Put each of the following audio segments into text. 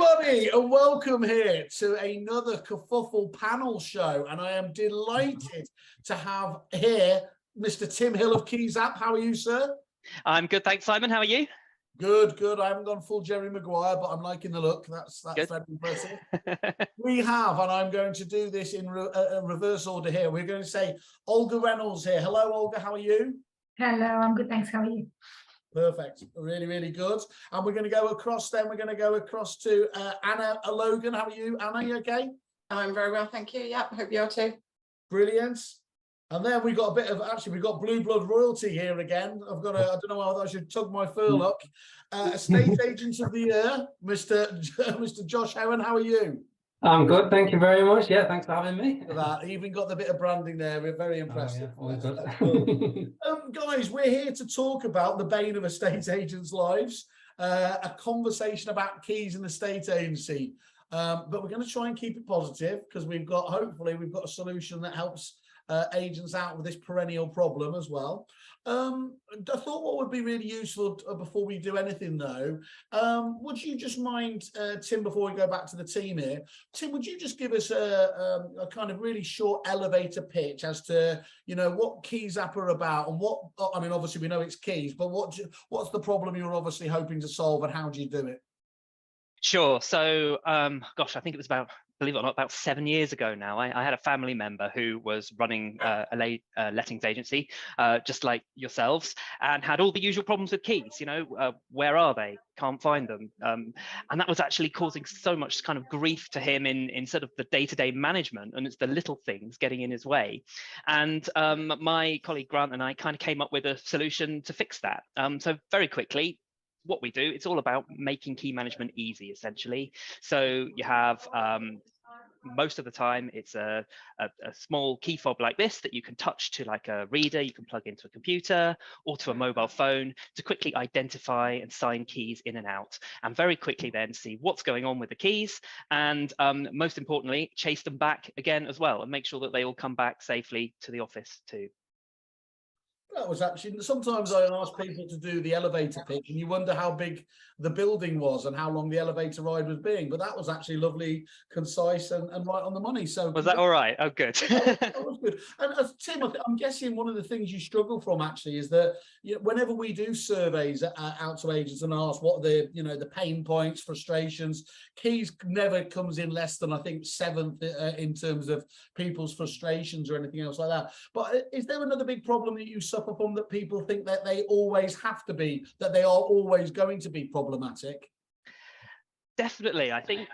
everybody, and welcome here to another Kerfuffle panel show. And I am delighted to have here Mr. Tim Hill of Keyzapp. How are you, sir? I'm good, thanks, Simon. How are you? Good, good. I haven't gone full Jerry Maguire, but I'm liking the look. That's very impressive. We have, and I'm going to do this in reverse order here. We're going to say Olga Reynolds here. Hello, Olga. How are you? Hello, I'm good, thanks. How are you? Perfect. Really, really good. And we're going to go across then. We're going to go across to Anna Logan. How are you, Anna? You okay? I'm very well, thank you. Yeah, hope you are too. Brilliant. And then we got a bit of, actually, we've got blue blood royalty here again. I've got a, I don't know how I should tug my furlock. Estate Agent of the Year, Mr. Josh Heron. How are you? I'm good, thank you very much. Yeah, thanks for having me. For that, even got the bit of branding there. We're very impressive. Oh, yeah, good. Guys, we're here to talk about the bane of estate agents' lives, a conversation about keys in the estate agency. But we're going to try and keep it positive because hopefully we've got a solution that helps agents out with this perennial problem as well. I thought what would be really useful before we do anything though, would you just mind, Tim, before we go back to the team here, Tim, would you just give us a kind of really short elevator pitch as to, you know, what Keyzapp are about and what, I mean, obviously we know it's keys, but what's the problem you're obviously hoping to solve and how do you do it? Sure. So, gosh, I think it was believe it or not, about 7 years ago now, I had a family member who was running a lettings agency, just like yourselves, and had all the usual problems with keys. You know, where are they? Can't find them. And that was actually causing so much kind of grief to him in sort of the day-to-day management, and it's the little things getting in his way. And my colleague Grant and I kind of came up with a solution to fix that. So very quickly, what we do, it's all about making key management easy, essentially. So you have most of the time it's a small key fob like this that you can touch to like a reader, you can plug into a computer or to a mobile phone to quickly identify and sign keys in and out, and very quickly then see what's going on with the keys, and most importantly, chase them back again as well and make sure that they all come back safely to the office too. That was actually, sometimes I ask people to do the elevator pitch and you wonder how big the building was and how long the elevator ride was being, but that was actually lovely, concise and right on the money. So was that all right? Oh, good. That was good. And Tim, I'm guessing one of the things you struggle from actually is that, you know, whenever we do surveys out to agents and ask what the, you know, the pain points, frustrations, keys never comes in less than I think seventh in terms of people's frustrations or anything else like that. But is there another big problem that you suffer from that people think that they always have to be, that they are always going to be problematic? Definitely. I think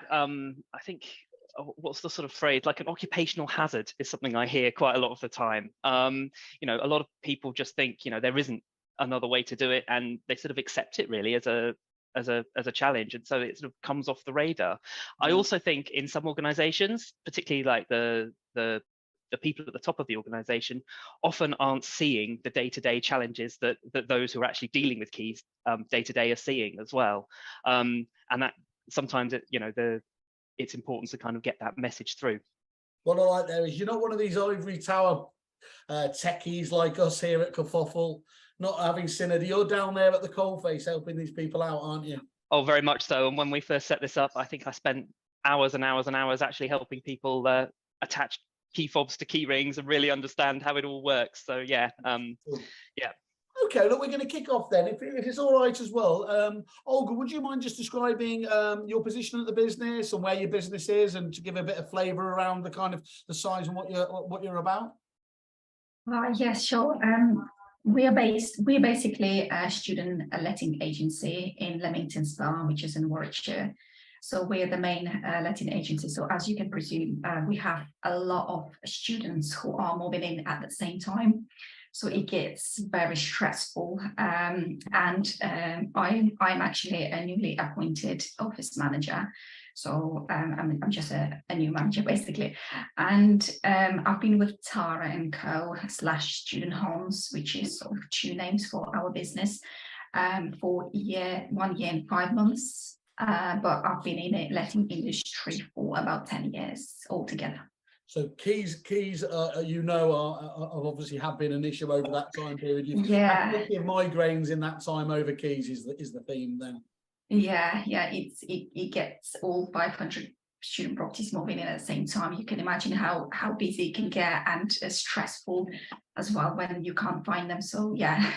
what's the sort of phrase, like an occupational hazard is something I hear quite a lot of the time. You know, a lot of people just think, you know, there isn't another way to do it, and they sort of accept it really as a challenge, and so it sort of comes off the radar. I also think in some organizations, particularly like the people at the top of the organization, often aren't seeing the day-to-day challenges that those who are actually dealing with keys day-to-day are seeing as well. And that sometimes it's important to kind of get that message through. What I like there is you're not one of these ivory tower techies like us here at Kerfuffle, not having synergy. You're down there at the coalface helping these people out, aren't you? Oh, very much so. And when we first set this up, I think I spent hours and hours and hours actually helping people attach key fobs to key rings and really understand how it all works. So yeah, yeah. Okay, look, we're going to kick off then, if it's all right as well. Olga, would you mind just describing your position at the business and where your business is, and to give a bit of flavour around the kind of the size and what you're about? Yes, sure. We're basically a student letting agency in Leamington Spa, which is in Warwickshire. So we're the main letting agency. So as you can presume, we have a lot of students who are moving in at the same time. So it gets very stressful. I'm actually a newly appointed office manager. So I'm just a new manager basically. And I've been with Tara & Co / Student Homes, which is sort of two names for our business, for 1 year and 5 months. But I've been in the letting industry for about 10 years altogether. So keys, you know, are obviously have been an issue over that time period. Yeah. Plenty of migraines in that time over keys is the theme then. Yeah, it gets all 500 student properties moving in at the same time. You can imagine how busy it can get, and stressful as well when you can't find them. So yeah.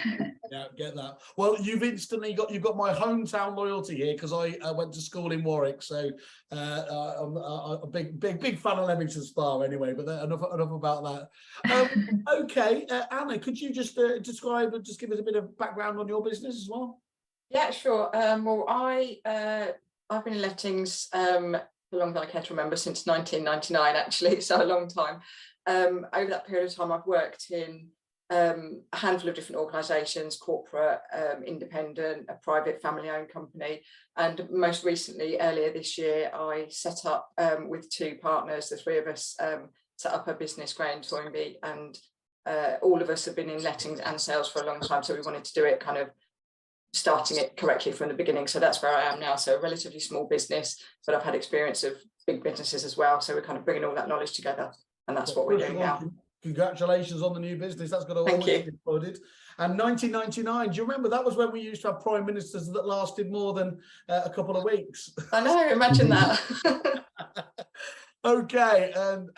Yeah, get that. Well, you've got my hometown loyalty here, because I went to school in Warwick, so I'm a big fan of Leamington Spa anyway. But enough about that. Okay, Anna, could you just describe and just give us a bit of background on your business as well? Yeah, sure. Well, I've been in lettings for longer than I care to remember, since 1999 actually, so a long time. Over that period of time, I've worked in a handful of different organisations: corporate, independent, a private family-owned company, and most recently, earlier this year, I set up with two partners, the three of us set up a business, Graham Toynbee, and all of us have been in lettings and sales for a long time, so we wanted to do it kind of starting it correctly from the beginning. So that's where I am now. So a relatively small business, but I've had experience of big businesses as well. So we're kind of bringing all that knowledge together, and that's what we're doing now. Congratulations on the new business. That's got to always be applauded. And 1999, do you remember that was when we used to have prime ministers that lasted more than a couple of weeks? I know, imagine that. Okay, and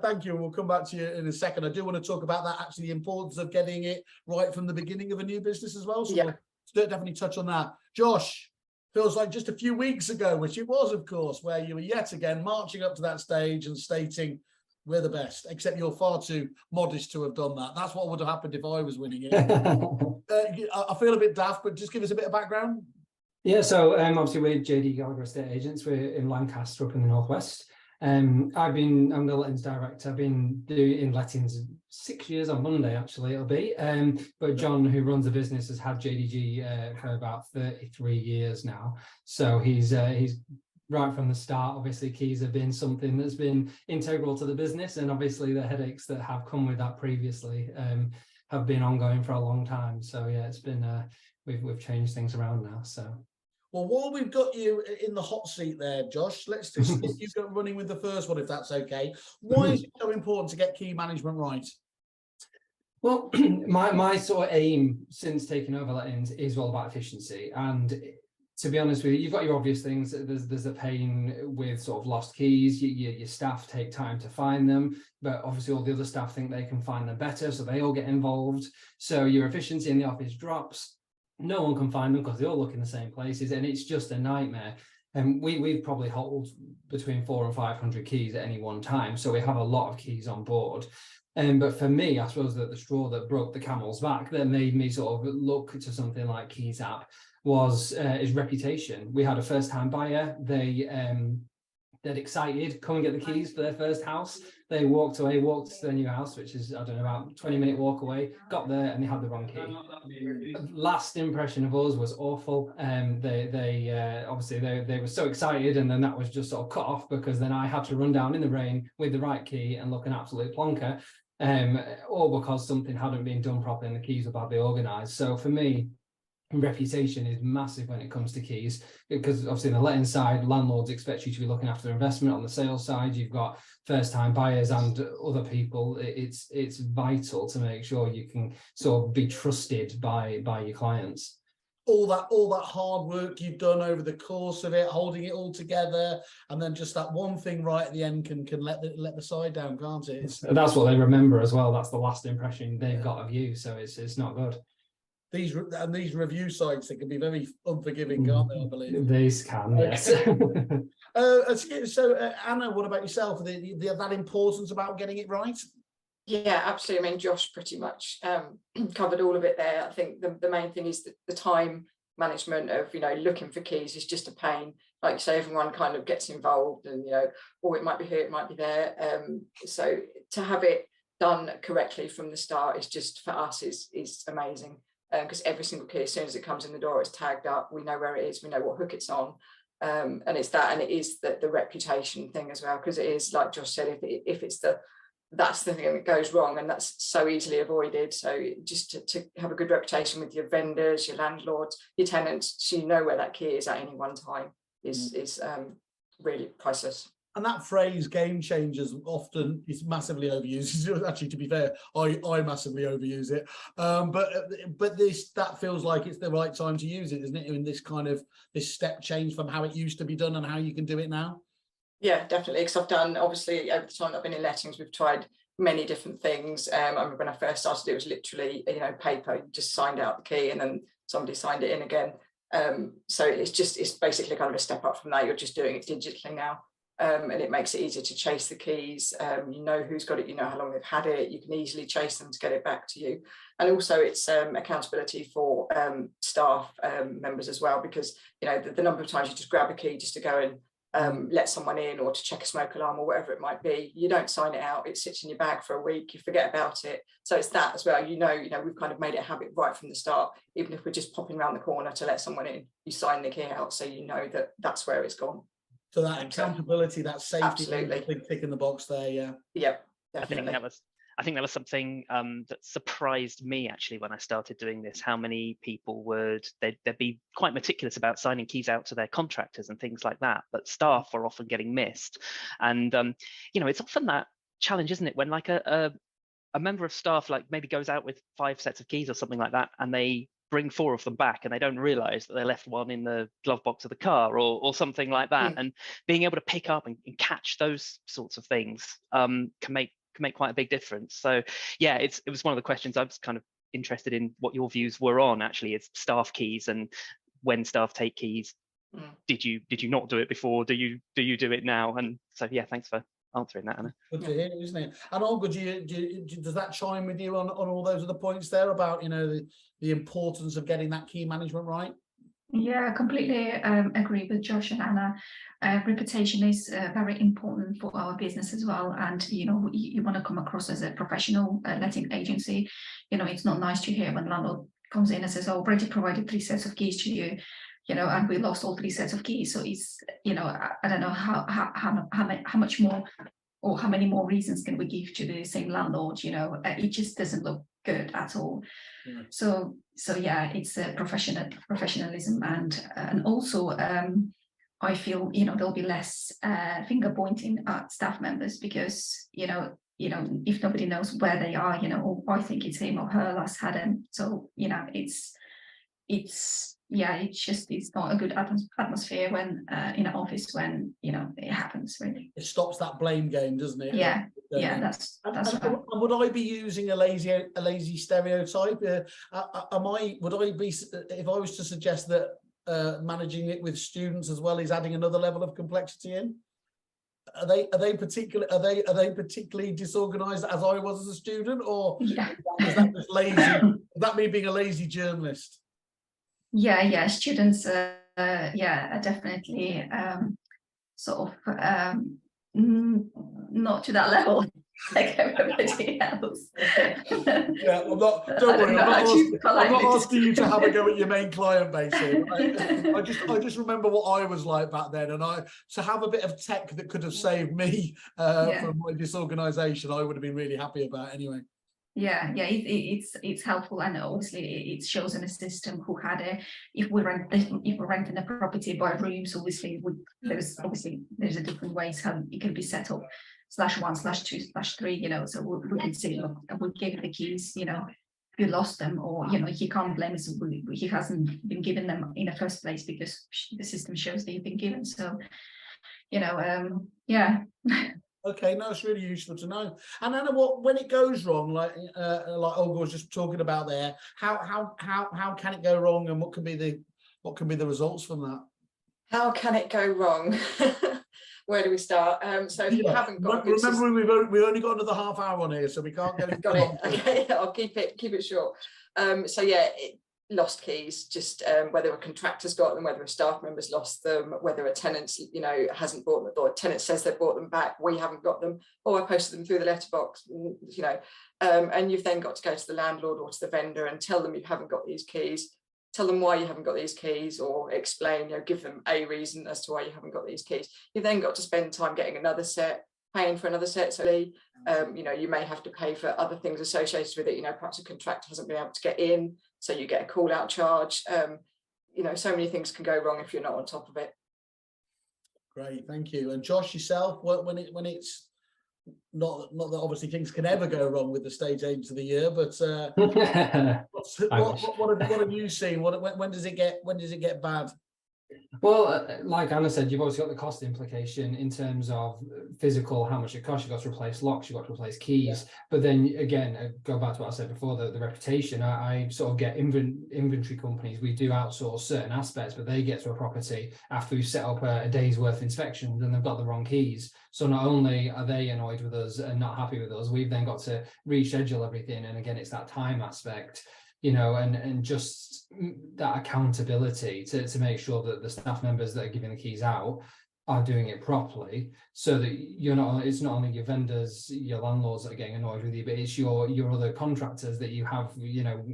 thank you. We'll come back to you in a second. I do want to talk about that, actually, the importance of getting it right from the beginning of a new business as well. So yeah, we'll definitely touch on that. Josh, feels like just a few weeks ago, which it was, of course, where you were yet again marching up to that stage and stating, we're the best, except you're far too modest to have done that. That's what would have happened if I was winning it. I feel a bit daft, but just give us a bit of background. Yeah, so obviously we're JD Gallagher Estate Agents. We're in Lancaster, up in the northwest. I'm the lettings director. I've been doing lettings 6 years on Monday, actually, it'll be. But John, who runs the business, has had JDG for about 33 years now. So he's right from the start. Obviously, keys have been something that's been integral to the business, and obviously the headaches that have come with that previously have been ongoing for a long time. So yeah, it's been we've changed things around now. So. Well, while we've got you in the hot seat there, Josh, let's just get you running with the first one, if that's okay. Why is it so important to get key management right? Well, my sort of aim since taking over lettings is all about efficiency. And to be honest with you, you've got your obvious things. There's a pain with sort of lost keys. Your staff take time to find them, but obviously all the other staff think they can find them better, so they all get involved. So your efficiency in the office drops. No one can find them because they all look in the same places, and it's just a nightmare. And we probably hold between 400 and 500 keys at any one time, so we have a lot of keys on board. But for me, I suppose that the straw that broke the camel's back, that made me sort of look to something like Keyzapp, was his reputation. We had a first-time buyer. They're excited, come and get the keys for their first house. They walked to their new house, which is, I don't know, about 20-minute walk away, got there and they had the wrong key. Last impression of us was awful. They obviously they were so excited, and then that was just sort of cut off, because then I had to run down in the rain with the right key and look an absolute plonker, or because something hadn't been done properly and the keys were badly organised. So for me, reputation is massive when it comes to keys, because obviously on the letting side, landlords expect you to be looking after their investment. On the sales side, you've got first-time buyers and other people. It's vital to make sure you can sort of be trusted by your clients. All that hard work you've done over the course of it, holding it all together, and then just that one thing right at the end can let the side down, can't it? That's what they remember as well. That's the last impression they've got of you, so it's not good. These review sites, they can be very unforgiving, can't they? I believe these can, yes. So Anna, what about yourself? That importance about getting it right? Yeah, absolutely. I mean, Josh pretty much covered all of it there. I think the main thing is that the time management of, looking for keys is just a pain. Like you say, everyone kind of gets involved, and or it might be here, it might be there. So to have it done correctly from the start is just, for us, is amazing. Because every single key, as soon as it comes in the door, it's tagged up. We know where it is. We know what hook it's on, and it's that, and it is the reputation thing as well. Because it is, like Josh said, if it's that's the thing that goes wrong, and that's so easily avoided. So just to have a good reputation with your vendors, your landlords, your tenants, so you know where that key is at any one time is really priceless. And that phrase "game changers" often is massively overused. Actually, to be fair, I massively overuse it. But that feels like it's the right time to use it, isn't it? In this step change from how it used to be done and how you can do it now. Yeah, definitely. Because I've done, obviously, over the time I've been in lettings, we've tried many different things. I remember when I first started, it was literally, paper. You just signed out the key and then somebody signed it in again. So it's basically kind of a step up from that. You're just doing it digitally now. And it makes it easier to chase the keys. You know who's got it, you know how long they've had it, you can easily chase them to get it back to you. And also it's accountability for staff members as well, because the number of times you just grab a key just to go and let someone in, or to check a smoke alarm or whatever it might be, you don't sign it out, it sits in your bag for a week, you forget about it. So it's that as well, we've kind of made it a habit right from the start. Even if we're just popping around the corner to let someone in, you sign the key out, so you know that that's where it's gone. So that accountability, that safety, absolutely, big tick in the box there. Yeah. Yep, definitely. I think that was something that surprised me actually when I started doing this. How many people they'd be quite meticulous about signing keys out to their contractors and things like that, but staff are often getting missed. And it's often that challenge, isn't it, when like a member of staff like maybe goes out with 5 sets of keys or something like that, and they bring 4 of them back and they don't realize that they left one in the glove box of the car or something like that. And being able to pick up and catch those sorts of things can make quite a big difference. So yeah, it was one of the questions I was kind of interested in what your views were on, actually, is staff keys and when staff take keys. Did you not do it before? Do you do it now? And so yeah, thanks for answering that, Anna. Good to hear, isn't it? And Olga, does that chime with you on all those other points there about the importance of getting that key management right? Yeah, I completely agree with Josh and Anna. Reputation is very important for our business as well, and you want to come across as a professional letting agency. It's not nice to hear when landlord comes in and says, "Oh, already provided 3 sets of keys to you," and we lost all 3 sets of keys. So it's I don't know how much more or how many more reasons can we give to the same landlord. It just doesn't look good at all. So yeah, it's a professionalism, and also I feel there'll be less finger pointing at staff members, because if nobody knows where they are, or I think it's him or her last had them. So it's not a good atmosphere when in an office when it happens, really. It stops that blame game, doesn't it? Yeah, that's right. Would I be using a lazy stereotype? Would I be, if I was to suggest that managing it with students as well is adding another level of complexity in? Are they particularly disorganized as I was as a student, or is that just lazy? Is that me being a lazy journalist? Yeah, students are definitely sort of not to that level like everybody else. Yeah, I'm not asking you to have a go at your main client base here. I just remember what I was like back then, and to have a bit of tech that could have saved me from my disorganization, I would have been really happy about anyway. Yeah, it's helpful, and obviously it shows in a system who had if we're renting a property by rooms, obviously there's a different ways how it can be set up, /1, /2, /3, so we can see, look, we gave the keys, you lost them, or he can't blame us, he hasn't been given them in the first place because the system shows that you've been given. So yeah. Okay, no, it's really useful to know. And Anna, when it goes wrong, like Olga was just talking about there, how can it go wrong, and what can be the results from that? How can it go wrong? Where do we start? So if you haven't got, remember we've only got another half hour on here, so we can't get it. Got it. Okay, I'll keep it short. So yeah. Lost keys, just whether a contractor's got them, whether a staff member's lost them, whether a tenant hasn't bought them, or a tenant says they bought them back, we haven't got them, or I posted them through the letterbox, and you've then got to go to the landlord or to the vendor and tell them you haven't got these keys, tell them why you haven't got these keys, or explain, give them a reason as to why you haven't got these keys. You've then got to spend time getting another set, paying for another set. So you may have to pay for other things associated with it. Perhaps a contractor hasn't been able to get in, so you get a call out charge. So many things can go wrong if you're not on top of it. Great, thank you. And Josh, yourself, when it's not that obviously things can ever go wrong with the State Agent of the Year, but what have you seen? When does it get bad? Well, like Anna said, you've always got the cost implication in terms of physical, how much it costs. You've got to replace locks, you've got to replace keys. Yeah. But then again, go back to what I said before, the reputation. I sort of get inventory companies. We do outsource certain aspects, but they get to a property after we've set up a day's worth of inspections and they've got the wrong keys. So not only are they annoyed with us and not happy with us, we've then got to reschedule everything. And again, it's that time aspect, you know, and just that accountability to make sure that the staff members that are giving the keys out are doing it properly, so that it's not only your vendors, your landlords that are getting annoyed with you, but it's your other contractors that you have, you know,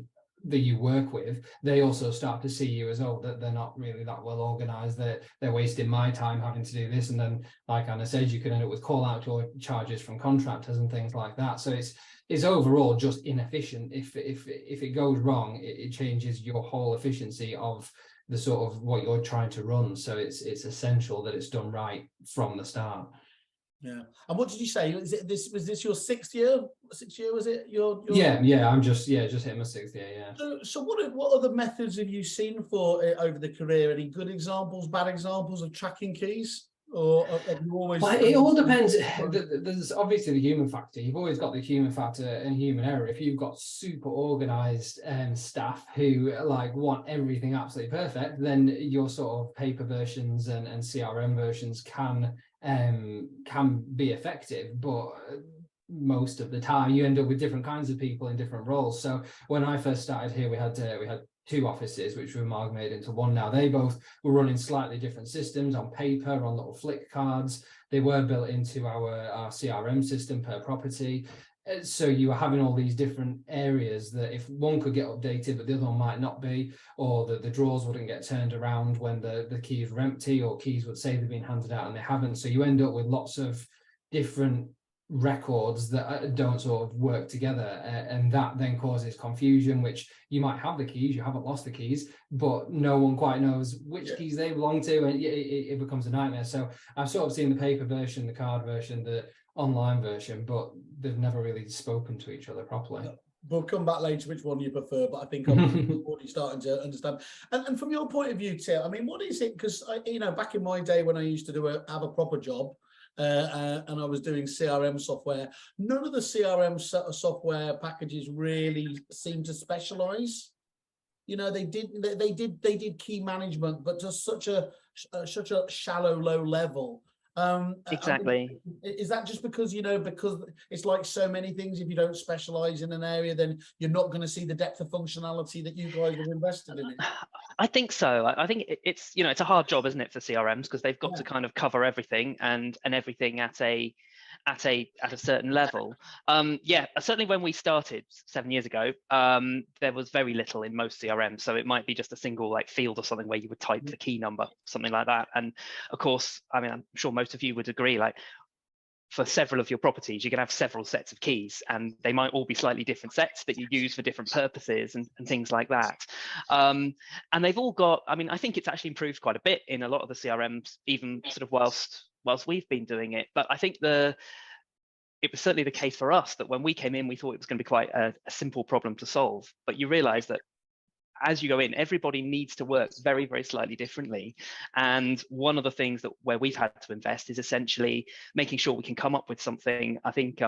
that you work with. They also start to see you as, oh, that they're not really that well organized, they're wasting my time having to do this. And then, like Anna said, you can end up with call out charges from contractors and things like that. So it's overall just inefficient. If it goes wrong, it changes your whole efficiency of the sort of what you're trying to run. So it's essential that it's done right from the start. Yeah. And what did you say? Was this your sixth year? Was it your Yeah, I'm just hitting my sixth year, yeah. So what other methods have you seen for over the career? Any good examples, bad examples of tracking keys? Or have you always... Well, it all depends. There's obviously the human factor. You've always got the human factor and human error. If you've got super organized staff who like want everything absolutely perfect, then your sort of paper versions and CRM versions can be effective, but most of the time you end up with different kinds of people in different roles. So when I first started here, we had two offices which were amalgamated into one now. They both were running slightly different systems on paper, on little flick cards. They were built into our CRM system per property. So you were having all these different areas that if one could get updated, but the other one might not be, or the drawers wouldn't get turned around when the keys were empty, or keys would say they've been handed out and they haven't. So you end up with lots of different records that don't sort of work together, and that then causes confusion, which you might have the keys, you haven't lost the keys, but no one quite knows which keys they belong to, and it becomes a nightmare. So I've sort of seen the paper version, the card version, the online version, but they've never really spoken to each other properly. We'll come back later which one you prefer, but I think I'm already starting to understand. And from your point of view, Tim, I mean, what is it? Because back in my day when I used to have a proper job, and I was doing CRM software, none of the CRM software packages really seemed to specialize. They did key management, but just such a shallow, low level. Exactly. I mean, is that just because because it's like so many things, if you don't specialize in an area, then you're not going to see the depth of functionality that you guys have invested in it? I think so. I think it's it's a hard job, isn't it, for CRMs, because they've got to kind of cover everything and everything at a certain level. Certainly when we started 7 years ago, there was very little in most CRMs. So it might be just a single field or something where you would type the key number, something like that. And of course, I mean, I'm sure most of you would agree, for several of your properties, you can have several sets of keys, and they might all be slightly different sets that you use for different purposes and things like that. And they've all got, I mean, I think it's actually improved quite a bit in a lot of the CRMs, even sort of whilst we've been doing it. But I think it was certainly the case for us that when we came in, we thought it was going to be quite a simple problem to solve. But you realize that as you go in, everybody needs to work very, very slightly differently. And one of the things where we've had to invest is essentially making sure we can come up with something. I think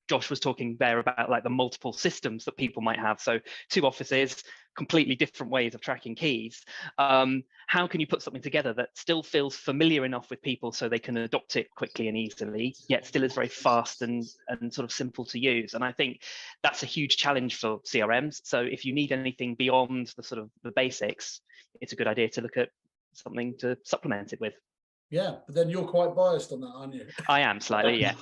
Josh was talking there about the multiple systems that people might have. So 2 offices, completely different ways of tracking keys. How can you put something together that still feels familiar enough with people so they can adopt it quickly and easily, yet still is very fast and sort of simple to use? And I think that's a huge challenge for CRMs. So if you need anything beyond the basics, it's a good idea to look at something to supplement it with. Yeah, but then you're quite biased on that, aren't you? I am slightly, yeah.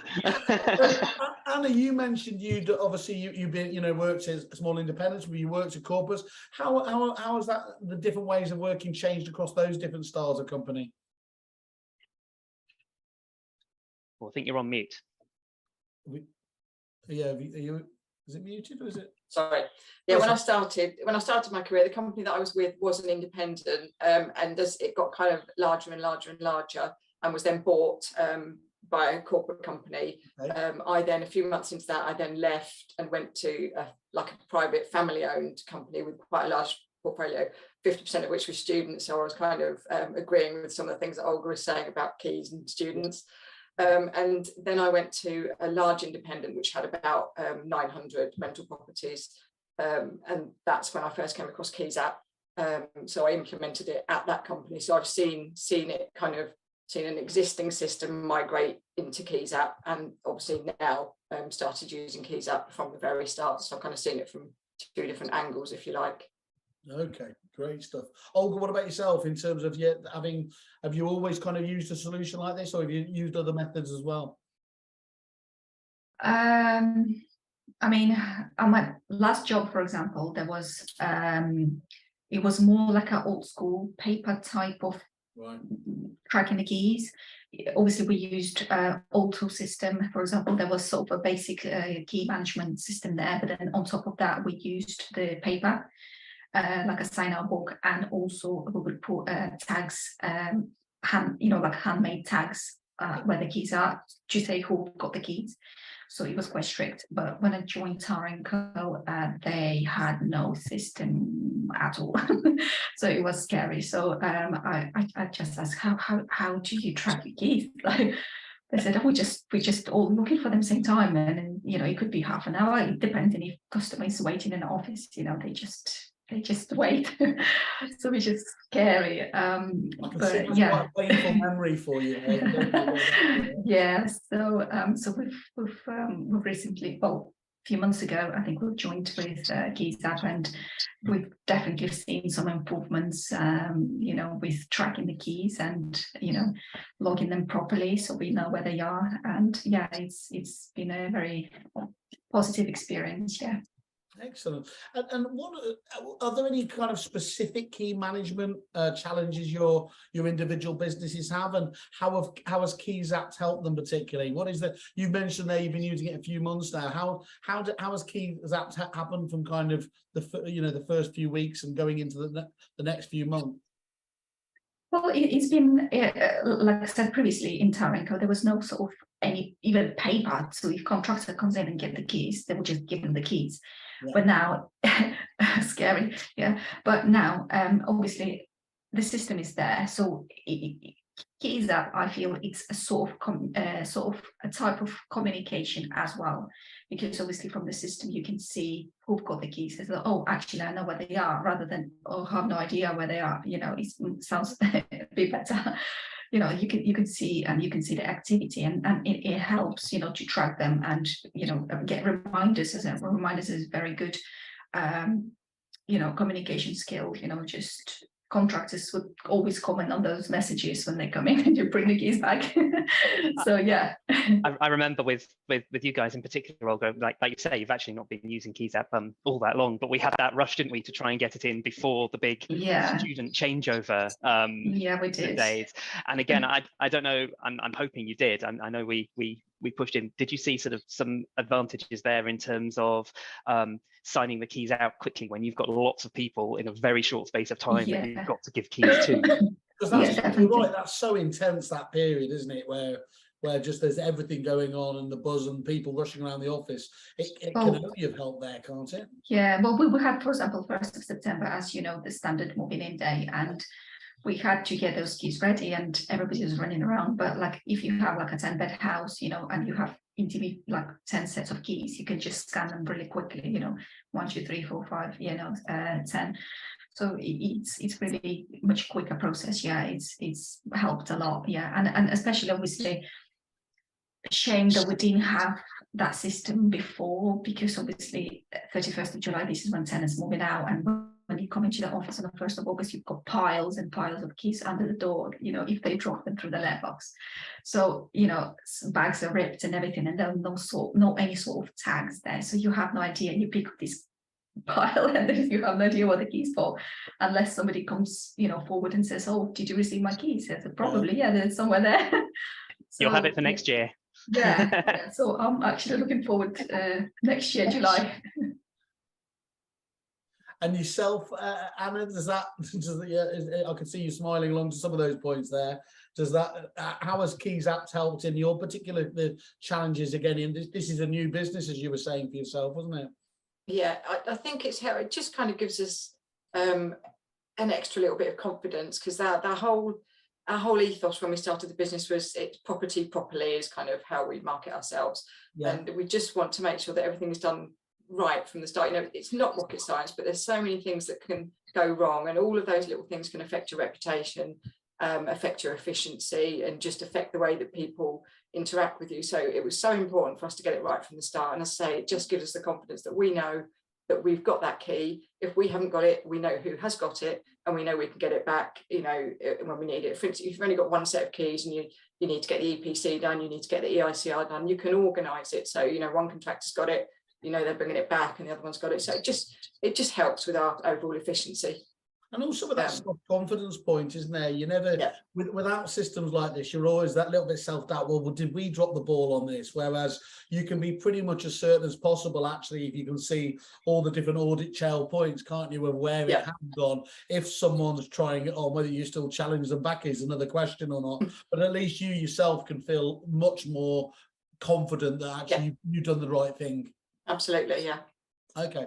Anna, you mentioned you've been worked as small independents, but you worked at corporates. How has that, the different ways of working, changed across those different styles of company? Well, I think you're on mute. Is it muted or is it? Sorry. Yeah, when I started my career, the company that I was with was an independent, and as it got kind of larger and larger and larger, and was then bought by a corporate company. Okay. I then, a few months into that, I then left and went to like a private family-owned company with quite a large portfolio, 50% of which were students. So I was kind of agreeing with some of the things that Olga was saying about keys and students. And then I went to a large independent which had about 900 rental properties, and that's when I first came across Keyzapp. So I implemented it at that company. So I've seen it kind of seen an existing system migrate into Keyzapp, and obviously now started using Keyzapp from the very start. So I've kind of seen it from two different angles, if you like. Okay, great stuff. Olga, what about yourself in terms of have you always kind of used a solution like this, or have you used other methods as well? I mean, on my last job, for example, there was it was more like an old school paper type of tracking the keys. Obviously, we used auto system, for example. There was sort of a basic key management system there, but then on top of that, we used the paper. Like a sign-out book, and also we would put tags, like handmade tags where the keys are to say who got the keys. So it was quite strict. But when I joined Tara & Co, they had no system at all, so it was scary. So I just asked, how do you track your keys? Like, they said, oh, we just all looking for them same time, and it could be half an hour, depending if customer is waiting in the office. They just wait. So which is scary. But yeah, quite a painful memory for you. Yeah. So we've recently, well, a few months ago, I think we've joined with Keyzapp, and we've definitely seen some improvements. With tracking the keys and logging them properly, so we know where they are. And yeah, it's been a very positive experience. Yeah. Excellent. And what are there any kind of specific key management challenges your individual businesses have, and how has Keyzapp helped them particularly? What is you mentioned there you've been using it a few months now. How has Keyzapp happened from kind of the first few weeks and going into the next few months? Well, it's been like I said previously, in Tara & Co, there was no sort of any even paper. So if contractor comes in and get the keys, they would just give them the keys. Yeah. But now, scary, yeah. But now, obviously, the system is there. So Keyzapp, I feel it's a sort of a type of communication as well, because obviously from the system you can see who've got the keys. It's like, oh, actually I know where they are, rather than I have no idea where they are. It sounds a bit better. You can see, and you can see the activity, and it helps to track them, and get reminders. Reminders is very good communication skill. Just contractors would always comment on those messages when they come in and you bring the keys back. So yeah. I remember with you guys in particular, Olga, like you say, you've actually not been using Keyzapp all that long, but we had that rush, didn't we, to try and get it in before the big student changeover yeah, we did. days. And again, I don't know, I'm hoping you did. I know we pushed in. Did you see sort of some advantages there in terms of signing the keys out quickly when you've got lots of people in a very short space of time that you've got to give keys to? Because you're right, that's so intense, that period, isn't it, where just there's everything going on and the buzz and people rushing around the office. It can only have helped there, can't it? Yeah, well, we had, for example, 1st of September, as the standard moving in day, and we had to get those keys ready, and everybody was running around. But like, if you have like a 10-bed house, and you have intimate like 10 sets of keys, you can just scan them really quickly. 1, 2, 3, 4, 5, 10. So it's really much quicker process. Yeah, it's helped a lot. Yeah, and especially obviously, shame that we didn't have that system before, because obviously 31st of July, this is when tenants moving out, and when you come into the office on the 1st of August, you've got piles and piles of keys under the door, if they drop them through the letterbox. So, bags are ripped and everything, and there are no any sort of tags there. So you have no idea, and you pick up this pile and then you have no idea what the keys for, unless somebody comes, forward and says, oh, did you receive my keys? I said, probably, yeah, they're somewhere there. So, you'll have it for next year. Yeah. So I'm actually looking forward to next year, July. And yourself, Anna, I can see you smiling along to some of those points there. Does that, how has Keyzapp helped in your particular the challenges again? In this is a new business, as you were saying for yourself, wasn't it? Yeah, I think it's how it just kind of gives us an extra little bit of confidence, because our whole ethos when we started the business was it's property properly is kind of how we market ourselves. Yeah. And we just want to make sure that everything is done right from the start. You know, it's not rocket science, but there's so many things that can go wrong, and all of those little things can affect your reputation, affect your efficiency, and just affect the way that people interact with you. So it was so important for us to get it right from the start. And as I say, it just gives us the confidence that we know that we've got that key. If we haven't got it, we know who has got it, and we know we can get it back, you know, when we need it. For instance, if you've only got one set of keys and you need to get the EPC done, you need to get the EICR done, you can organise it. So, you know, one contractor's got it, you know, they're bringing it back, and the other one's got it. So it just helps with our overall efficiency. And also with that self-confidence point, isn't there? You never, without systems like this, you're always that little bit self-doubt. Well, did we drop the ball on this? Whereas you can be pretty much as certain as possible, actually, if you can see all the different audit trail points, can't you, of where it has gone. If someone's trying it on, whether you still challenge them back is another question or not. But at least you yourself can feel much more confident that actually you've done the right thing. Absolutely, yeah. Okay.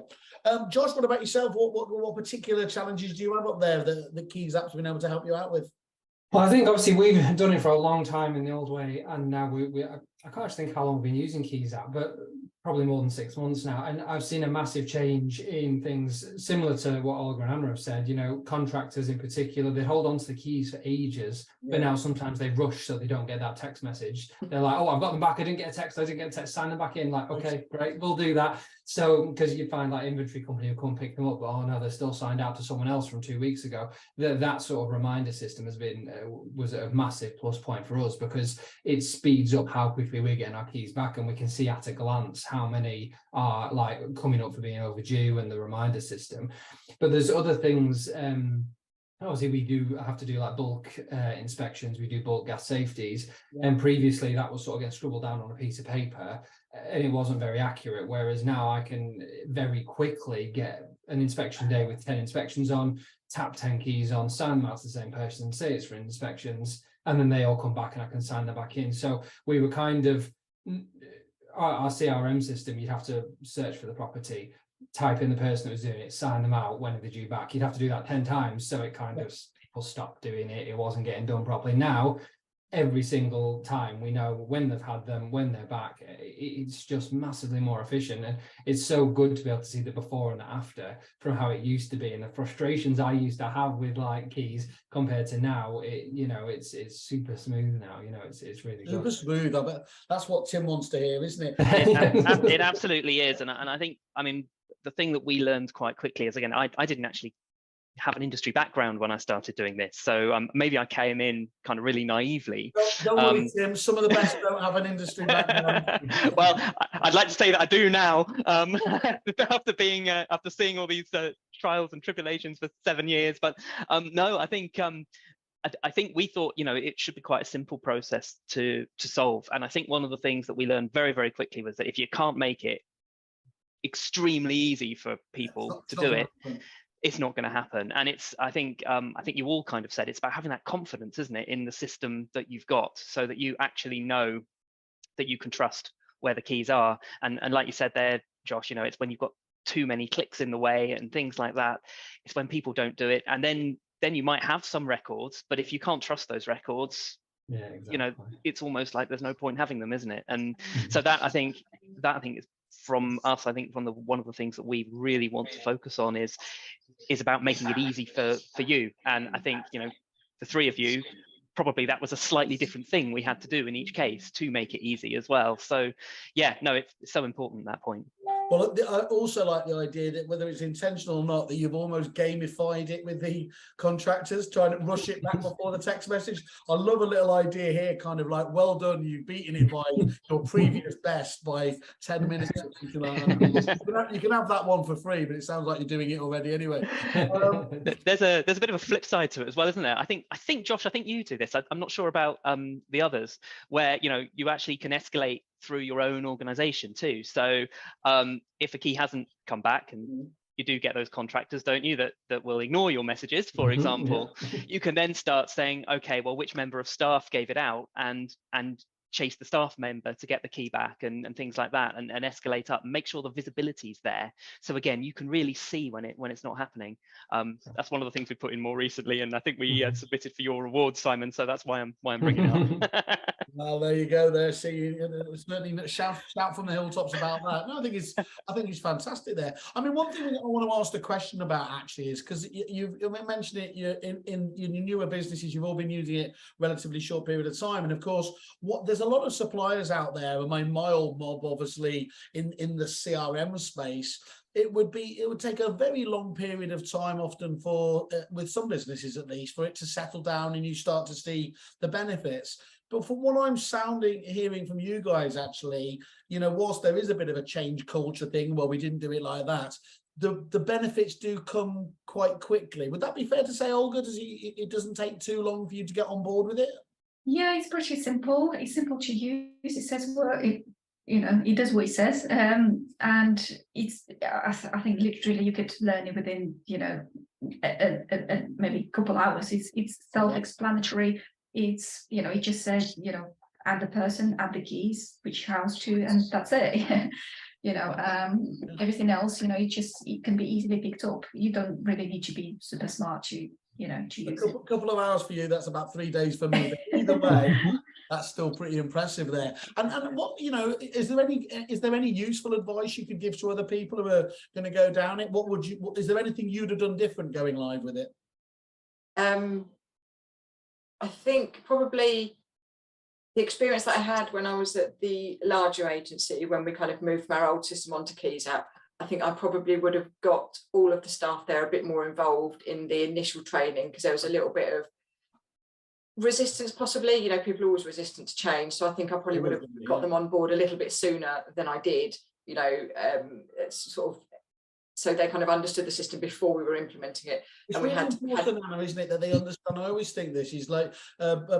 Josh, what about yourself? What particular challenges do you have up there that Keyzapp's been able to help you out with? Well, I think obviously we've done it for a long time in the old way, and now I can't think how long we've been using Keyzapp, but probably more than 6 months now. And I've seen a massive change in things similar to what Olga and Anna have said. You know, contractors in particular, they hold on to the keys for ages, but now sometimes they rush so they don't get that text message. They're like, oh, I've got them back. I didn't get a text, sign them back in. Like, okay, great, we'll do that. So, because you find like inventory company will come pick them up, but oh no, they're still signed out to someone else from 2 weeks ago. That sort of reminder system has been, was a massive plus point for us, because it speeds up how quickly we're getting our keys back, and we can see at a glance how many are like coming up for being overdue, and the reminder system. But there's other things. Obviously, we do have to do like bulk inspections. We do bulk gas safeties, and previously that was sort of getting scribbled down on a piece of paper, and it wasn't very accurate. Whereas now I can very quickly get an inspection day with 10 inspections on, tap 10 keys on, sign them out to the same person, say it's for inspections, and then they all come back and I can sign them back in. So we were kind of, our CRM system, you'd have to search for the property, type in the person that was doing it, sign them out, when are they due back. You'd have to do that 10 times. So it kind of, people stopped doing it. It wasn't getting done properly. Now, every single time we know when they've had them, when they're back. It's just massively more efficient, and it's so good to be able to see the before and after from how it used to be, and the frustrations I used to have with like keys compared to now. It's super smooth now. You know, it's really super good. smooth. I bet that's what Tim wants to hear, isn't it? It absolutely is, and I think, I mean, the thing that we learned quite quickly is, again, I didn't actually have an industry background when I started doing this, so maybe I came in kind of really naively. Don't worry, Tim, some of the best don't have an industry background. Well, I'd like to say that I do now, after seeing all these trials and tribulations for 7 years. But no, I think we thought, you know, it should be quite a simple process to solve. And I think one of the things that we learned very, very quickly was that if you can't make it extremely easy for people to do it, it's not going to happen. And I think you all kind of said it's about having that confidence, isn't it, in the system that you've got, so that you actually know that you can trust where the keys are. And like you said there, Josh, you know, it's when you've got too many clicks in the way and things like that, it's when people don't do it. And then you might have some records, but if you can't trust those records, exactly, you know, it's almost like there's no point having them, isn't it? And so that I think is from us. I think one of the things that we really want to focus on is about making it easy for you. And I think, you know, the three of you, probably that was a slightly different thing we had to do in each case to make it easy as well. So yeah, no, it's so important, that point. Well, I also like the idea that whether it's intentional or not, that you've almost gamified it with the contractors, trying to rush it back before the text message. I love a little idea here, kind of like, well done, you've beaten it by your previous best by 10 minutes or something like that. You can have that one for free, but it sounds like you're doing it already anyway. There's a bit of a flip side to it as well, isn't there? I think Josh, I think you do this. I'm not sure about the others, where, you know, you actually can escalate through your own organization too. So if a key hasn't come back and you do get those contractors, don't you, that will ignore your messages, for example. You can then start saying, okay, well, which member of staff gave it out, and chase the staff member to get the key back, and things like that, and escalate up and make sure the visibility is there. So again, you can really see when it's not happening. That's one of the things we put in more recently, and I think we submitted for your award, Simon, so that's why I'm bringing it up. Well, there you go. There, see, certainly shout from the hilltops about that. No, I think it's fantastic there. I mean, one thing I want to ask the question about actually is, because you've mentioned it, in your newer businesses, you've all been using it relatively short period of time, and of course, there's a lot of suppliers out there. I mean, my old mob, obviously, in the CRM space. It would take a very long period of time, often for with some businesses at least, for it to settle down and you start to see the benefits. But from what I'm hearing from you guys, actually, whilst there is a bit of a change culture thing, well, we didn't do it like that, the benefits do come quite quickly. Would that be fair to say, Olga? It doesn't take too long for you to get on board with it? Yeah, it's pretty simple. It's simple to use. It says what it does what it says, and it's. I think literally you could learn it within maybe a couple hours. It's self-explanatory. It's it just says add the person, add the keys, which house to, and that's it. Everything else, it can be easily picked up. You don't really need to be super smart to use it. A couple of hours for you, that's about 3 days for me. But either way, that's still pretty impressive there. And what, is there any useful advice you could give to other people who are going to go down it? Is there anything you'd have done different going live with it? I think probably the experience that I had when I was at the larger agency, when we kind of moved from our old system onto Keyzapp, I think I probably would have got all of the staff there a bit more involved in the initial training, because there was a little bit of resistance, possibly. People are always resistant to change. So I think I probably would have got them on board a little bit sooner than I did, it's sort of, so they kind of understood the system before we were implementing it. It's really important, Anna, isn't it, that they understand? I always think this is like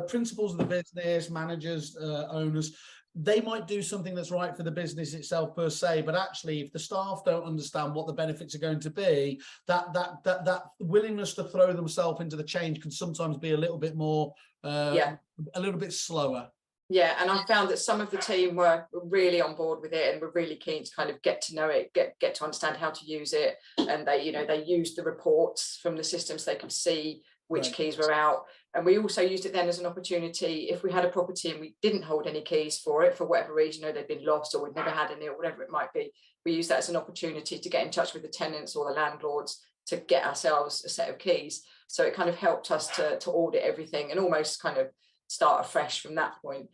principals of the business, managers, owners. They might do something that's right for the business itself per se, but actually, if the staff don't understand what the benefits are going to be, that willingness to throw themselves into the change can sometimes be a little bit more, a little bit slower. Yeah, and I found that some of the team were really on board with it and were really keen to kind of get to know it, get to understand how to use it, and they used the reports from the system so they could see which keys were out. And we also used it then as an opportunity, if we had a property and we didn't hold any keys for it for whatever reason, they'd been lost or we'd never had any or whatever it might be, we used that as an opportunity to get in touch with the tenants or the landlords to get ourselves a set of keys. So it kind of helped us to audit everything and almost kind of start afresh from that point.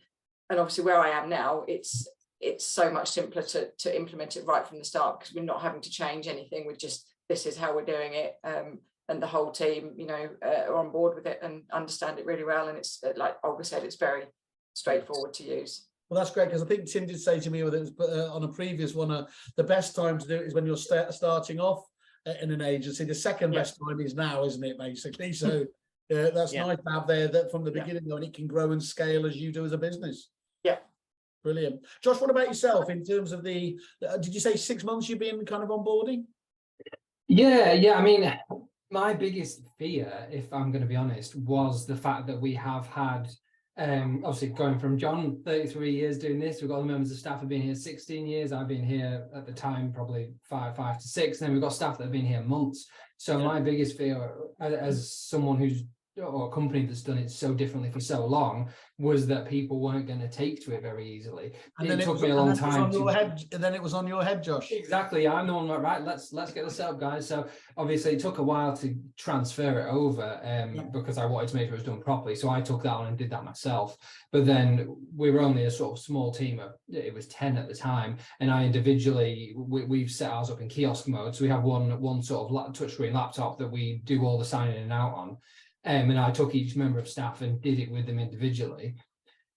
And obviously where I am now, it's so much simpler to implement it right from the start, because we're not having to change anything. We're just, this is how we're doing it, and the whole team are on board with it and understand it really well. And it's like Olga said, it's very straightforward to use. Well, that's great, because I think Tim did say to me on a previous one, the best time to do it is when you're starting off in an agency. The second best time is now, isn't it, basically? So that's nice to have there that from the beginning, and it can grow and scale as you do as a business. Yeah. Brilliant. Josh, what about yourself in terms of did you say 6 months you've been kind of onboarding? Yeah. I mean, my biggest fear, if I'm going to be honest, was the fact that we have had, obviously going from John, 33 years doing this, we've got the members of staff who've been here 16 years. I've been here at the time probably five to six. And then we've got staff that have been here months. So my biggest fear, as someone who's, or a company that's done it so differently for so long, was that people weren't going to take to it very easily. And it took me a long time. And then it was on your head, Josh. Exactly. I'm the one like, right, let's get this set up, guys. So obviously it took a while to transfer it over because I wanted to make sure it was done properly. So I took that on and did that myself. But then we were only a sort of small team of, it was 10 at the time. And I individually, we've set ours up in kiosk mode. So we have one sort of touchscreen laptop that we do all the signing in and out on. And I took each member of staff and did it with them individually.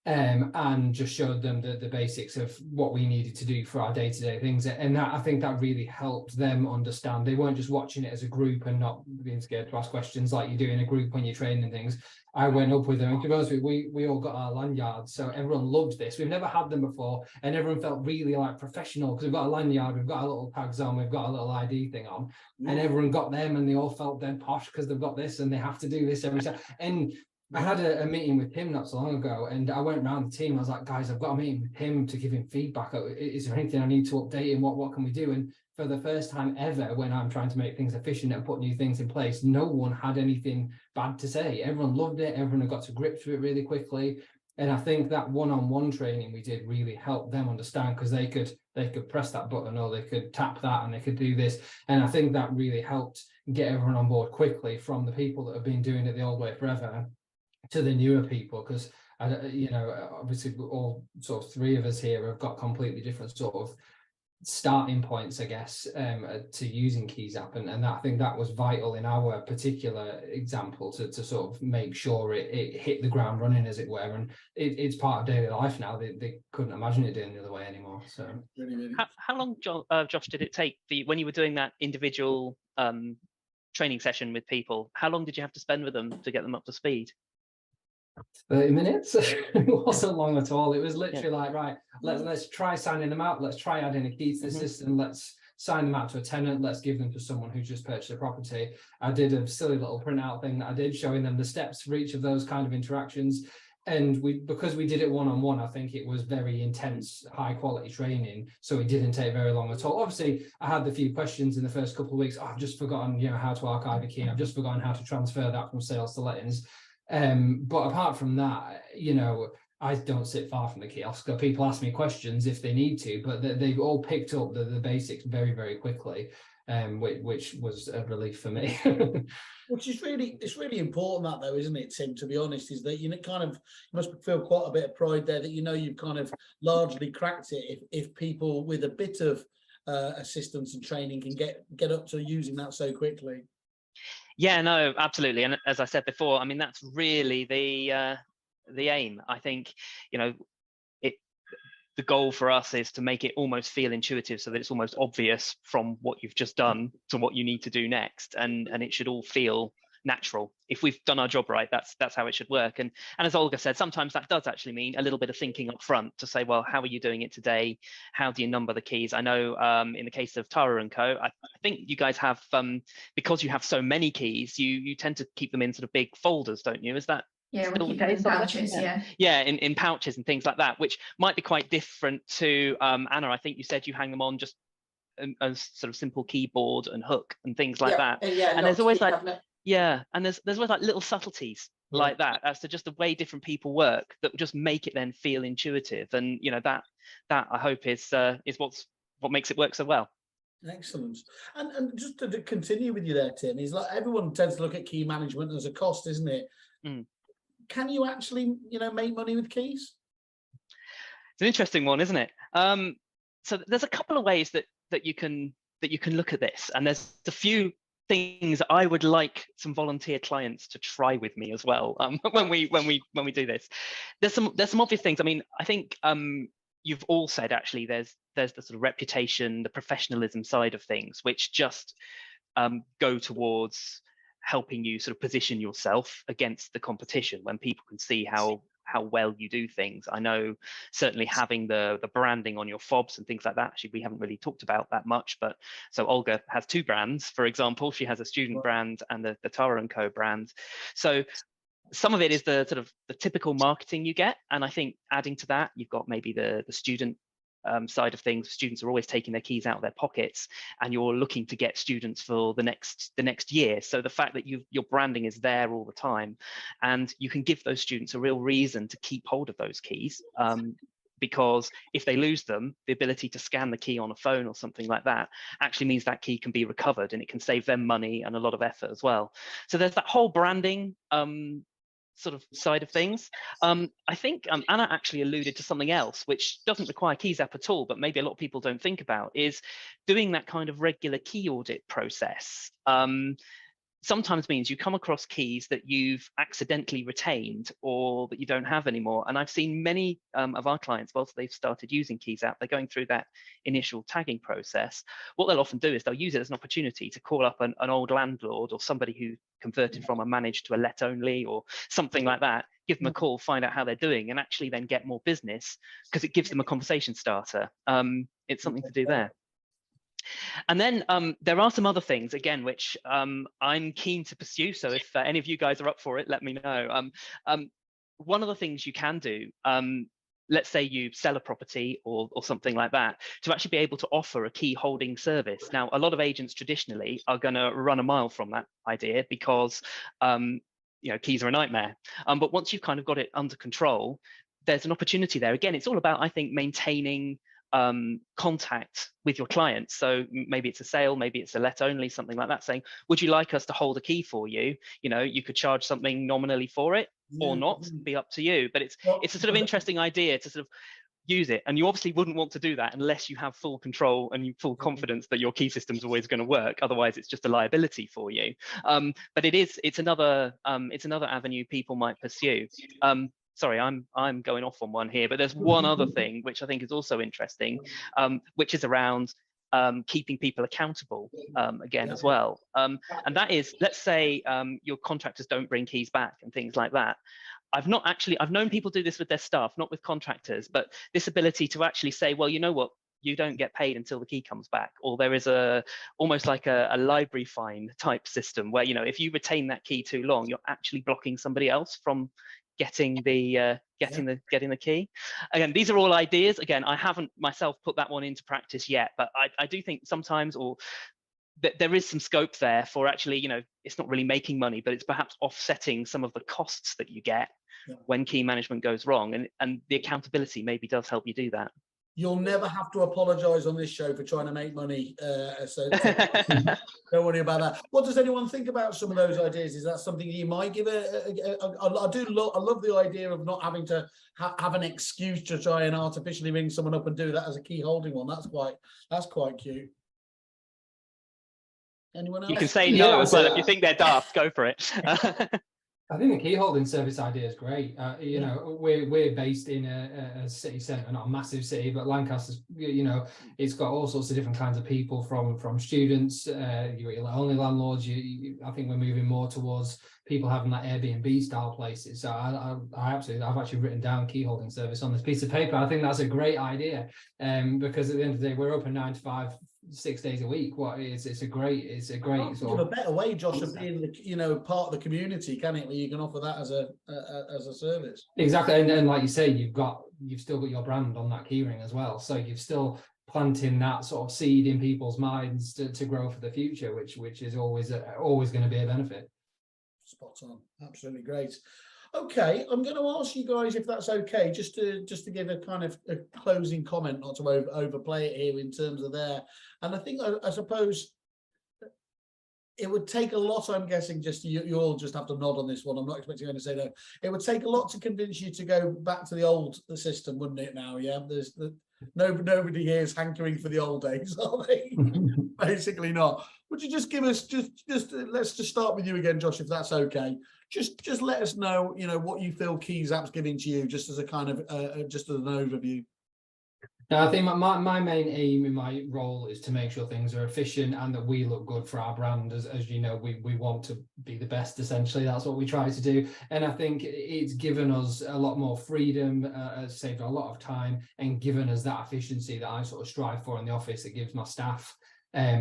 and just showed them the basics of what we needed to do for our day-to-day things. And that, I think that really helped them understand. They weren't just watching it as a group and not being scared to ask questions like you do in a group when you're training things. I went up with them, and to be honest with you, we all got our lanyards, so everyone loved this. We've never had them before, and everyone felt really like professional because we've got a lanyard, we've got our little tags on, we've got a little ID thing on, and everyone got them, and they all felt dead posh because they've got this and they have to do this every time. And I had a meeting with him not so long ago, and I went around the team. I was like, guys, I've got a meeting with him to give him feedback. Is there anything I need to update him? What can we do? And for the first time ever, when I'm trying to make things efficient and put new things in place, no one had anything bad to say. Everyone loved it. Everyone had got to grips with it really quickly. And I think that one-on-one training we did really helped them understand, because they could press that button, or they could tap that and they could do this. And I think that really helped get everyone on board quickly, from the people that have been doing it the old way forever to the newer people, because you know, obviously all sort of three of us here have got completely different sort of starting points, I guess, to using Keyzapp, and that, I think that was vital in our particular example to sort of make sure it hit the ground running, as it were, and it's part of daily life now. They couldn't imagine it doing the other way anymore. So Really. How long, Josh, did it take when you were doing that individual training session with people? How long did you have to spend with them to get them up to speed? 30 minutes. It wasn't long at all. It was literally like, right, let's try signing them out, let's try adding a key to the system, let's sign them out to a tenant, let's give them to someone who's just purchased a property. I did a silly little printout thing that I did, showing them the steps for each of those kind of interactions. And because we did it one-on-one, I think it was very intense, high quality training. So it didn't take very long at all. Obviously, I had a few questions in the first couple of weeks. Oh, I've just forgotten, you know, how to archive a key. I've just forgotten how to transfer that from sales to lettings. But apart from that, you know, I don't sit far from the kiosk. People ask me questions if they need to, but they've all picked up the basics very, very quickly, which was a relief for me. Which is it's really important, that though, isn't it, Tim? To be honest, is that you must feel quite a bit of pride there that you've kind of largely cracked it. If people with a bit of assistance and training can get up to using that so quickly. Yeah, no, absolutely. And as I said before, I mean, that's really the aim. I think, you know, the goal for us is to make it almost feel intuitive, so that it's almost obvious from what you've just done to what you need to do next, and it should all feel natural. If we've done our job right, that's how it should work. And as Olga said, sometimes that does actually mean a little bit of thinking up front to say, well, how are you doing it today? How do you number the keys? I know in the case of Tara and Co, I think you guys have, because you have so many keys, you tend to keep them in sort of big folders, don't you? Is that we keep them in pouches, yeah, in pouches and things like that, which might be quite different to Anna. I think you said you hang them on just a sort of simple keyboard and hook and things like that. And there's always like and there's always like little subtleties like that as to just the way different people work that just make it then feel intuitive. And you know, that I hope is what makes it work so well. Excellent. And just to continue with you there, Tim, is like everyone tends to look at key management as a cost, isn't it? Can you actually, you know, make money with keys? It's an interesting one, isn't it? So there's a couple of ways that you can look at this, and there's a few things I would like some volunteer clients to try with me as well when we do this. There's some obvious things. I mean, I think you've all said actually there's the sort of reputation, the professionalism side of things, which just go towards helping you sort of position yourself against the competition when people can see how well you do things. I know certainly having the branding on your fobs and things like that, actually we haven't really talked about that much, but so Olga has two brands, for example. She has a student brand and the Tara & Co brand. So some of it is the sort of the typical marketing you get, and I think adding to that, you've got maybe the student side of things. Students are always taking their keys out of their pockets, and you're looking to get students for the next year. So the fact that your branding is there all the time, and you can give those students a real reason to keep hold of those keys, because if they lose them, the ability to scan the key on a phone or something like that actually means that key can be recovered, and it can save them money and a lot of effort as well. So there's that whole branding sort of side of things. I think Anna actually alluded to something else which doesn't require Keyzapp at all, but maybe a lot of people don't think about, is doing that kind of regular key audit process. sometimes means you come across keys that you've accidentally retained or that you don't have anymore. And I've seen many of our clients, once they've started using Keyzapp, they're going through that initial tagging process. What they'll often do is they'll use it as an opportunity to call up an old landlord or somebody who converted from a managed to a let only or something like that, give them a call, find out how they're doing, and actually then get more business because it gives them a conversation starter. It's something to do there. And then there are some other things, again, which I'm keen to pursue. So if any of you guys are up for it, let me know. One of the things you can do, let's say you sell a property or something like that, to actually be able to offer a key holding service. Now, a lot of agents traditionally are going to run a mile from that idea because keys are a nightmare. But once you've kind of got it under control, there's an opportunity there. Again, it's all about, I think, maintaining contact with your clients. So maybe it's a sale, maybe it's a let only, something like that, saying, would you like us to hold a key for you? You could charge something nominally for it or not, be up to you. But it's a sort of interesting idea to sort of use it. And you obviously wouldn't want to do that unless you have full control and full confidence that your key system's always going to work. Otherwise, it's just a liability for you. But it's another avenue people might pursue. Sorry, I'm going off on one here, but there's one other thing which I think is also interesting, which is around keeping people accountable again as well. And that is, let's say your contractors don't bring keys back and things like that. I've known people do this with their staff, not with contractors, but this ability to actually say, well, you know what, you don't get paid until the key comes back, or there is almost like a library fine type system where, if you retain that key too long, you're actually blocking somebody else from getting the key. Again, these are all ideas. Again, I haven't myself put that one into practice yet, but I do think sometimes there is some scope there for actually, it's not really making money, but it's perhaps offsetting some of the costs that you get when key management goes wrong, and the accountability maybe does help you do that. You'll never have to apologise on this show for trying to make money. So don't worry about that. What does anyone think about some of those ideas? Is that something you might give I love the idea of not having to have an excuse to try and artificially ring someone up and do that as a key holding one. That's quite cute. Anyone else? You can say no as well. If you think they're daft, go for it. I think the key holding service idea is great. We're based in a city centre, not a massive city, but Lancaster's, it's got all sorts of different kinds of people from students, your only landlords. I think we're moving more towards people having that Airbnb style places. So I've actually written down key holding service on this piece of paper. I think that's a great idea, because at the end of the day, we're open 9 to 5. 6 days a week. It's a great sort of a better way, Josh, of being part of the community, can it? Where you can offer that as a service. Exactly, and like you say, you've still got your brand on that keyring as well. So you've still planting that sort of seed in people's minds to grow for the future, which is always going to be a benefit. Spot on, absolutely great. Okay, I'm going to ask you guys if that's okay, just to give a kind of a closing comment, not to overplay it here in terms of there. And I think I suppose it would take a lot. I'm guessing you all just have to nod on this one. I'm not expecting anyone to say no. It would take a lot to convince you to go back to the old system, wouldn't it? Now, yeah, nobody here is hankering for the old days, are they? Basically not. Would you just give us let's just start with you again, Josh, if that's okay. Just let us know, what you feel Keyzapp's giving to you, just as a kind of just as an overview. Now, I think my main aim in my role is to make sure things are efficient and that we look good for our brand. As you know, we want to be the best, essentially. That's what we try to do. And I think it's given us a lot more freedom, saved a lot of time, and given us that efficiency that I sort of strive for in the office. It gives my staff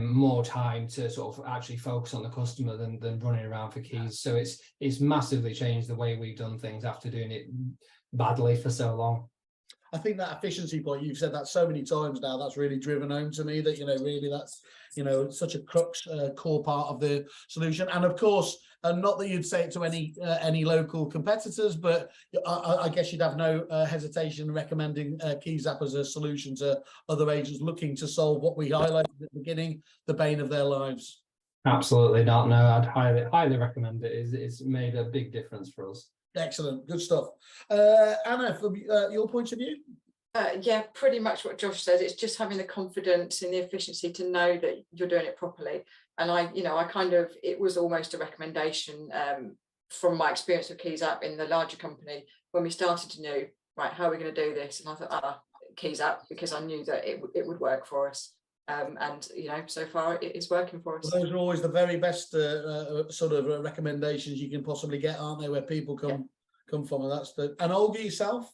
more time to sort of actually focus on the customer than running around for keys. So it's massively changed the way we've done things after doing it badly for so long. I think that efficiency point, you've said that so many times now, that's really driven home to me that, really that's, such a crux, core part of the solution. And of course, not that you'd say it to any local competitors, but I guess you'd have no hesitation recommending Keyzapp as a solution to other agents looking to solve what we highlighted at the beginning, the bane of their lives. Absolutely not. No, I'd highly recommend it. It's made a big difference for us. Excellent, good stuff. Anna, from your point of view? Yeah, pretty much what Josh said. It's just having the confidence and the efficiency to know that you're doing it properly. And it was almost a recommendation from my experience with Keyzapp in the larger company. When we started to know, right, how are we going to do this? And I thought, Keyzapp, because I knew that it would work for us. And so far it is working for us. Well, those are always the very best sort of recommendations you can possibly get, aren't they? Where people come from, and that's and Olga, yourself?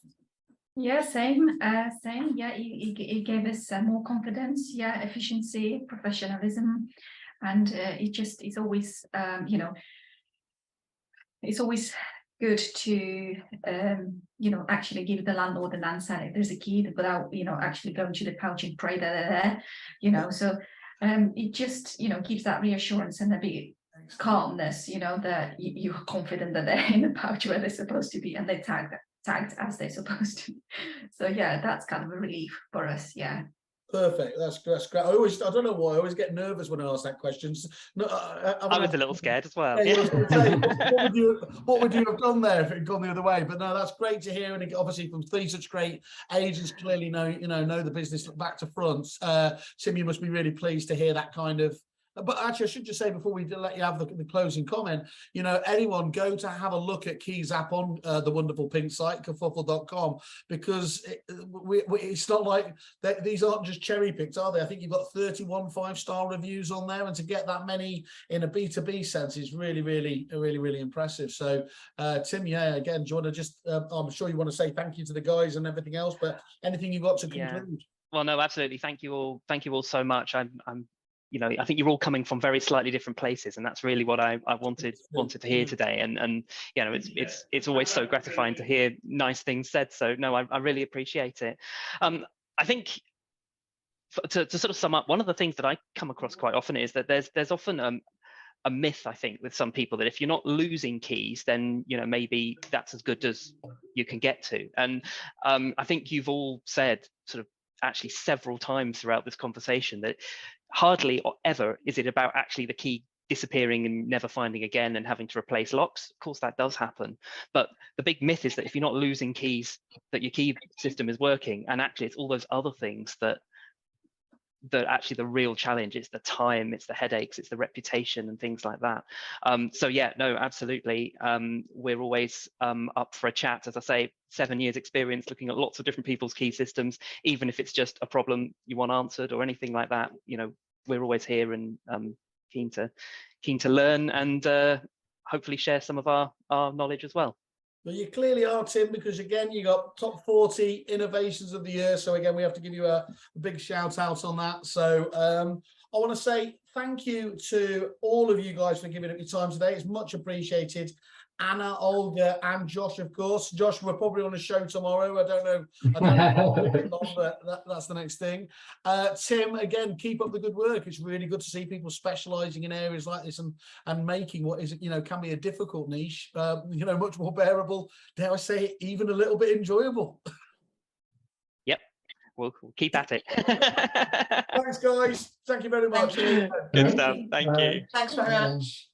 Yeah, same. Yeah, it gave us more confidence. Yeah, efficiency, professionalism, and it's always it's always good to actually give the landlord an answer if there's a key without actually going to the pouch and pray that they're there. So it just gives that reassurance and a bit calmness, that you're confident that they're in the pouch where they're supposed to be and they're tagged as they're supposed to. So yeah, that's kind of a relief for us. Yeah. Perfect. That's great. I don't know why I always get nervous when I ask that question. No, I was a little scared as well. Yeah, say, what would you have done there if it had gone the other way? But no, that's great to hear. And obviously from three such great agents, clearly know the business back to front. Tim, you must be really pleased to hear that kind of. But actually, I should just say before we let you have the closing comment, anyone go to have a look at Keyzapp on the wonderful pink site, kerfuffle.com, because it's not like these aren't just cherry picked, are they? I think you've got 31 5-star reviews on there, and to get that many in a B2B sense is really, really, really, really impressive. So, Tim, yeah, again, do you want to just? I'm sure you want to say thank you to the guys and everything else, but anything you've got to conclude? Well, no, absolutely. Thank you all so much. I'm I think you're all coming from very slightly different places, and that's really what I wanted to hear today. And it's always so gratifying to hear nice things said. So no, I really appreciate it. I think to sort of sum up, one of the things that I come across quite often is that there's often a myth, I think, with some people that if you're not losing keys, then maybe that's as good as you can get to. And I think you've all said sort of actually several times throughout this conversation that hardly or ever is it about actually the key disappearing and never finding again and having to replace locks. Of course, that does happen. But the big myth is that if you're not losing keys, that your key system is working. And actually, it's all those other things that actually the real challenge. It's the time, it's the headaches, it's the reputation and things like that. So yeah, no, absolutely. We're always up for a chat. As I say, 7 years experience looking at lots of different people's key systems, even if it's just a problem you want answered or anything like that. We're always here and keen to learn and hopefully share some of our knowledge as well. Well, you clearly are, Tim, because again, you got top 40 innovations of the year. So again, we have to give you a big shout out on that. So I want to say thank you to all of you guys for giving up your time today. It's much appreciated. Anna, Olga, and Josh, of course. Josh, we're probably on a show tomorrow. I don't know, but that's the next thing. Tim, again, keep up the good work. It's really good to see people specialising in areas like this and making what is, can be a difficult niche, much more bearable. Dare I say it, even a little bit enjoyable. Yep, we'll keep at it. Thanks, guys. Thank you very much. Good stuff. Thank you. Thanks very much.